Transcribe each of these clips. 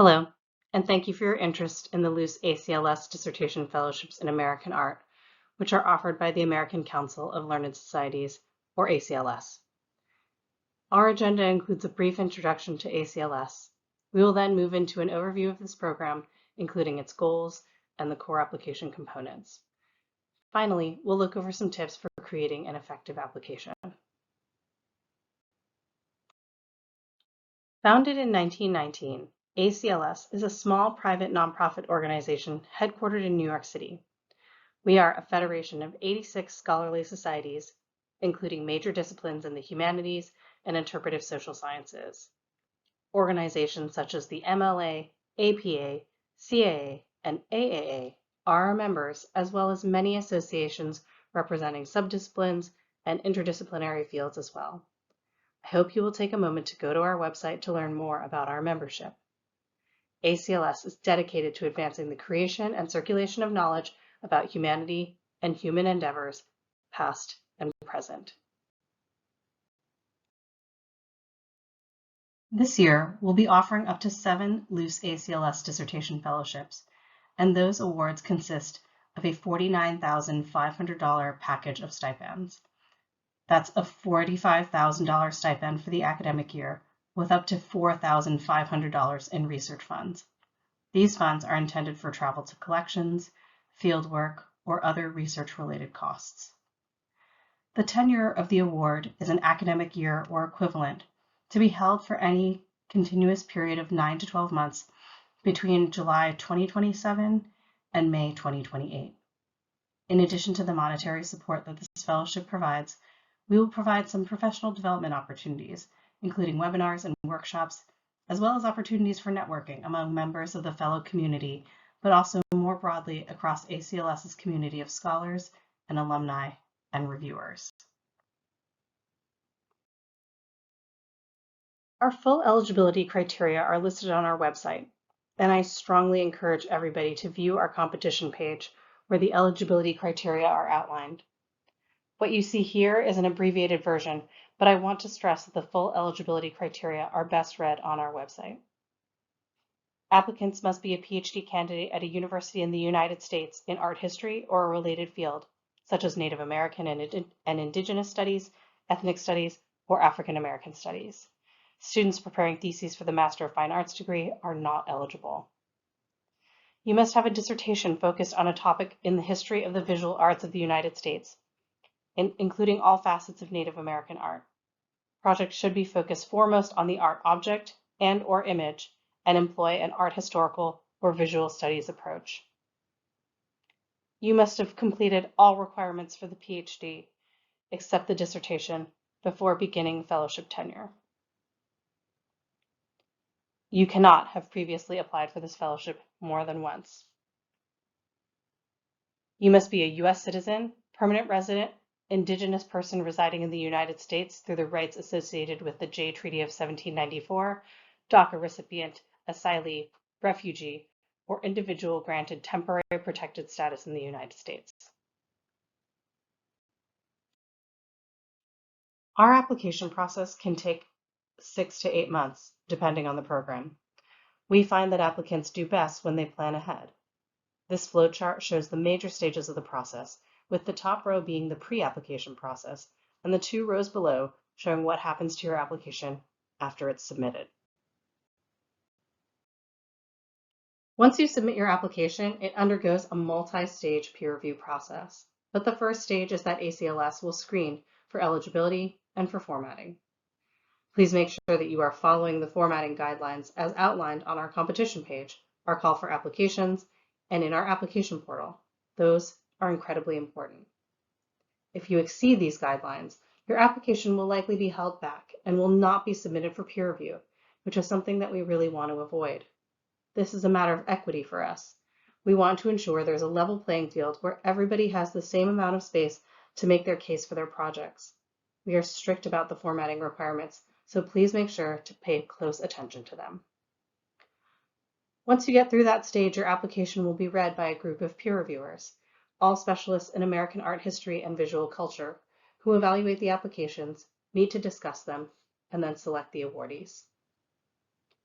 Hello, and thank you for your interest in the Luce ACLS Dissertation Fellowships in American Art, which are offered by the American Council of Learned Societies, or ACLS. Our agenda includes a brief introduction to ACLS. We will then move into an overview of this program, including its goals and the core application components. Finally, we'll look over some tips for creating an effective application. Founded in 1919, ACLS is a small private nonprofit organization headquartered in New York City. We are a federation of 86 scholarly societies, including major disciplines in the humanities and interpretive social sciences. Organizations such as the MLA, APA, CAA, and AAA are our members, as well as many associations representing subdisciplines and interdisciplinary fields as well. I hope you will take a moment to go to our website to learn more about our membership. ACLS is dedicated to advancing the creation and circulation of knowledge about humanity and human endeavors, past and present. This year, we'll be offering up to 7 Luce ACLS Dissertation Fellowships, and those awards consist of a $49,500 package of stipends. That's a $45,000 stipend for the academic year, with up to $4,500 in research funds. These funds are intended for travel to collections, fieldwork, or other research-related costs. The tenure of the award is an academic year or equivalent to be held for any continuous period of 9 to 12 months between July 2027 and May 2028. In addition to the monetary support that this fellowship provides, we will provide some professional development opportunities, including webinars and workshops, as well as opportunities for networking among members of the fellow community, but also more broadly across ACLS's community of scholars and alumni and reviewers. Our full eligibility criteria are listed on our website, and I strongly encourage everybody to view our competition page where the eligibility criteria are outlined. What you see here is an abbreviated version, but I want to stress that the full eligibility criteria are best read on our website. Applicants must be a PhD candidate at a university in the United States in art history or a related field, such as Native American and Indigenous studies, ethnic studies, or African American studies. Students preparing theses for the Master of Fine Arts degree are not eligible. You must have a dissertation focused on a topic in the history of the visual arts of the United States, including all facets of Native American art. Projects should be focused foremost on the art object and/or image and employ an art historical or visual studies approach. You must have completed all requirements for the PhD, except the dissertation, before beginning fellowship tenure. You cannot have previously applied for this fellowship more than once. You must be a U.S. citizen, permanent resident, Indigenous person residing in the United States through the rights associated with the Jay Treaty of 1794, DACA recipient, asylee, refugee, or individual granted temporary protected status in the United States. Our application process can take 6 to 8 months, depending on the program. We find that applicants do best when they plan ahead. This flowchart shows the major stages of the process, with the top row being the pre-application process, and the 2 rows below showing what happens to your application after it's submitted. Once you submit your application, it undergoes a multi-stage peer review process. But the first stage is that ACLS will screen for eligibility and for formatting. Please make sure that you are following the formatting guidelines as outlined on our competition page, our call for applications, and in our application portal. Those are incredibly important. If you exceed these guidelines, your application will likely be held back and will not be submitted for peer review, which is something that we really want to avoid. This is a matter of equity for us. We want to ensure there's a level playing field where everybody has the same amount of space to make their case for their projects. We are strict about the formatting requirements, so please make sure to pay close attention to them. Once you get through that stage, your application will be read by a group of peer reviewers, all specialists in American art history and visual culture, who evaluate the applications, meet to discuss them, and then select the awardees.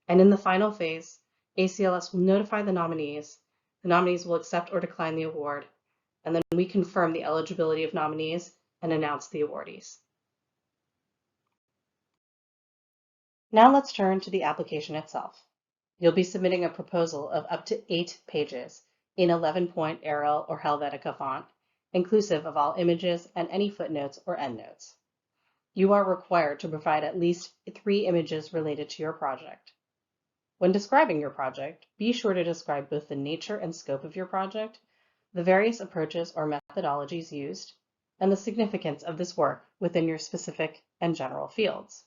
And in the final phase, ACLS will notify the nominees will accept or decline the award, and then we confirm the eligibility of nominees and announce the awardees. Now let's turn to the application itself. You'll be submitting a proposal of up to 8 pages in 11-point Arial or Helvetica font, inclusive of all images and any footnotes or endnotes. You are required to provide at least 3 images related to your project. When describing your project, be sure to describe both the nature and scope of your project, the various approaches or methodologies used, and the significance of this work within your specific and general fields.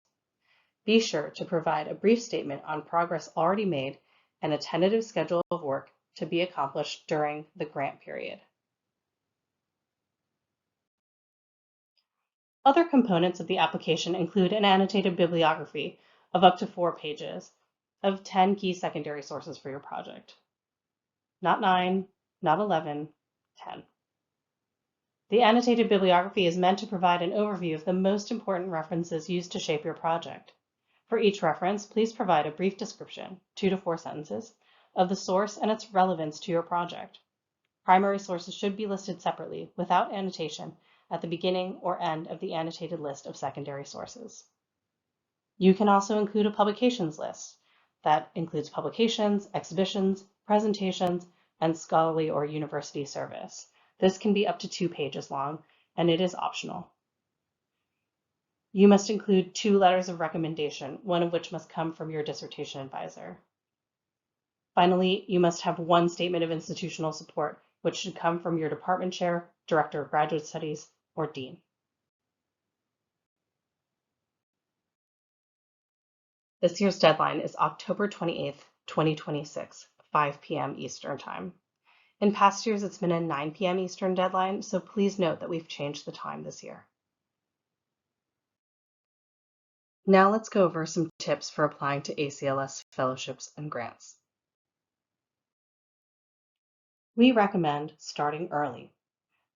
Be sure to provide a brief statement on progress already made and a tentative schedule of work to be accomplished during the grant period. Other components of the application include an annotated bibliography of up to 4 pages of 10 key secondary sources for your project. Not 9, not 11, 10. The annotated bibliography is meant to provide an overview of the most important references used to shape your project. For each reference, please provide a brief description, 2 to 4 sentences, of the source and its relevance to your project. Primary sources should be listed separately, without annotation, at the beginning or end of the annotated list of secondary sources. You can also include a publications list that includes publications, exhibitions, presentations, and scholarly or university service. This can be up to 2 pages long, and it is optional. You must include 2 letters of recommendation, one of which must come from your dissertation advisor. Finally, you must have 1 statement of institutional support, which should come from your department chair, director of graduate studies, or dean. This year's deadline is October 28th, 2026, 5 p.m. Eastern Time. In past years, it's been a 9 p.m. Eastern deadline, so please note that we've changed the time this year. Now let's go over some tips for applying to ACLS fellowships and grants. We recommend starting early.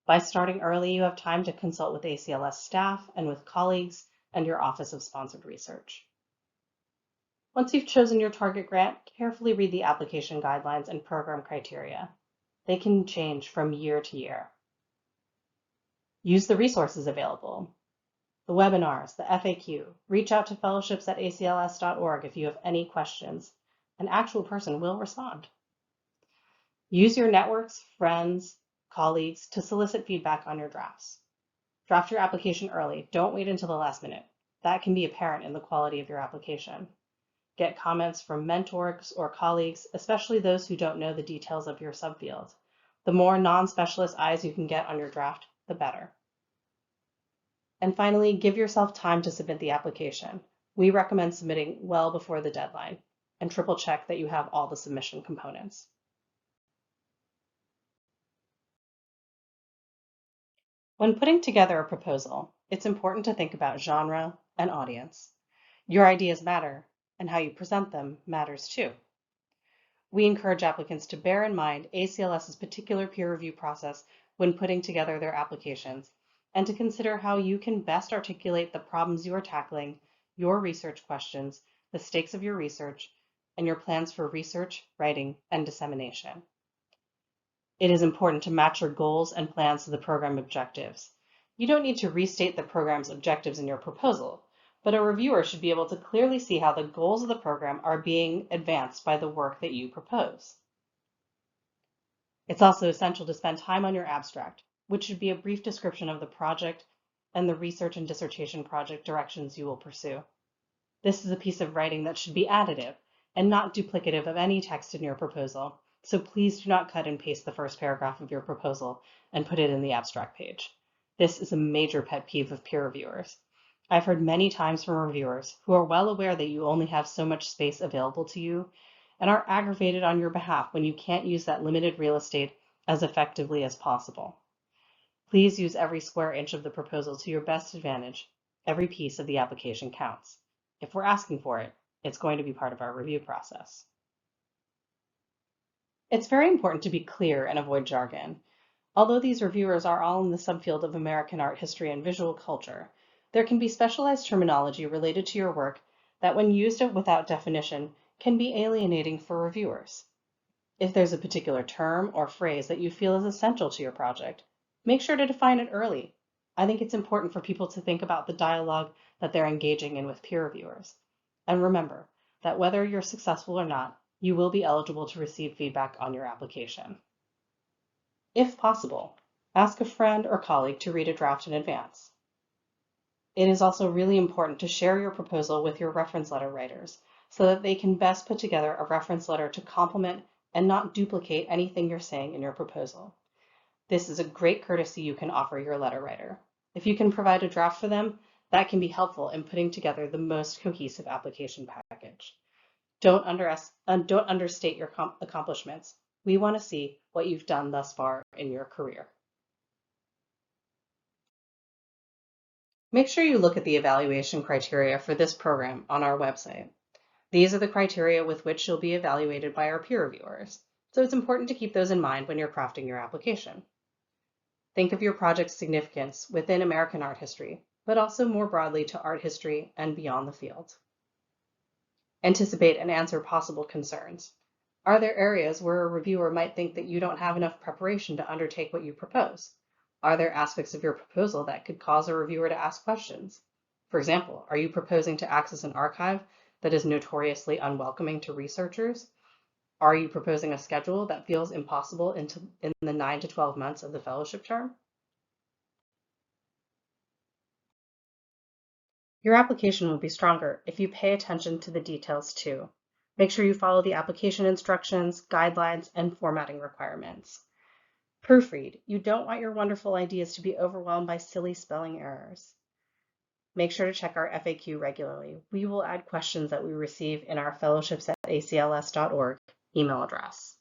By starting early, you have time to consult with ACLS staff and with colleagues and your Office of Sponsored Research. Once you've chosen your target grant, carefully read the application guidelines and program criteria. They can change from year to year. Use the resources available. The webinars, the FAQ, reach out to fellowships@acls.org if you have any questions. An actual person will respond. Use your networks, friends, colleagues to solicit feedback on your drafts. Draft your application early. Don't wait until the last minute. That can be apparent in the quality of your application. Get comments from mentors or colleagues, especially those who don't know the details of your subfield. The more non-specialist eyes you can get on your draft, the better. And finally, give yourself time to submit the application. We recommend submitting well before the deadline, and triple check that you have all the submission components. When putting together a proposal, it's important to think about genre and audience. Your ideas matter, and how you present them matters too. We encourage applicants to bear in mind ACLS's particular peer review process when putting together their applications, and to consider how you can best articulate the problems you are tackling, your research questions, the stakes of your research, and your plans for research, writing, and dissemination. It is important to match your goals and plans to the program objectives. You don't need to restate the program's objectives in your proposal, but a reviewer should be able to clearly see how the goals of the program are being advanced by the work that you propose. It's also essential to spend time on your abstract, which should be a brief description of the project and the research and dissertation project directions you will pursue. This is a piece of writing that should be additive and not duplicative of any text in your proposal, so please do not cut and paste the first paragraph of your proposal and put it in the abstract page. This is a major pet peeve of peer reviewers. I've heard many times from reviewers who are well aware that you only have so much space available to you and are aggravated on your behalf when you can't use that limited real estate as effectively as possible. Please use every square inch of the proposal to your best advantage. Every piece of the application counts. If we're asking for it, it's going to be part of our review process. It's very important to be clear and avoid jargon. Although these reviewers are all in the subfield of American art history and visual culture, there can be specialized terminology related to your work that, when used without definition, can be alienating for reviewers. If there's a particular term or phrase that you feel is essential to your project, make sure to define it early. I think it's important for people to think about the dialogue that they're engaging in with peer reviewers. And remember that whether you're successful or not, you will be eligible to receive feedback on your application. If possible, ask a friend or colleague to read a draft in advance. It is also really important to share your proposal with your reference letter writers so that they can best put together a reference letter to complement and not duplicate anything you're saying in your proposal. This is a great courtesy you can offer your letter writer. If you can provide a draft for them, that can be helpful in putting together the most cohesive application package. Don't understate your accomplishments. We want to see what you've done thus far in your career. Make sure you look at the evaluation criteria for this program on our website. These are the criteria with which you'll be evaluated by our peer reviewers, so it's important to keep those in mind when you're crafting your application. Think of your project's significance within American art history, but also more broadly to art history and beyond the field. Anticipate and answer possible concerns. Are there areas where a reviewer might think that you don't have enough preparation to undertake what you propose? Are there aspects of your proposal that could cause a reviewer to ask questions? For example, are you proposing to access an archive that is notoriously unwelcoming to researchers? Are you proposing a schedule that feels impossible in the 9 to 12 months of the fellowship term? Your application will be stronger if you pay attention to the details too. Make sure you follow the application instructions, guidelines, and formatting requirements. Proofread. You don't want your wonderful ideas to be overwhelmed by silly spelling errors. Make sure to check our FAQ regularly. We will add questions that we receive in our fellowships@acls.org email address.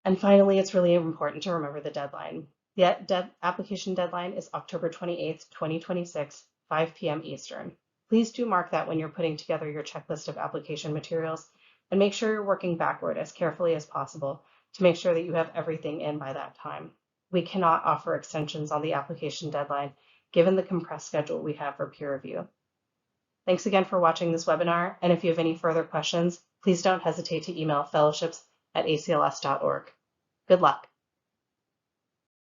And finally, it's really important to remember the deadline. The application deadline is October 28th, 2026, 5 p.m. Eastern. Please do mark that when you're putting together your checklist of application materials, and make sure you're working backward as carefully as possible to make sure that you have everything in by that time. We cannot offer extensions on the application deadline given the compressed schedule we have for peer review. Thanks again for watching this webinar, and if you have any further questions, please don't hesitate to email fellowships@acls.org. Good luck.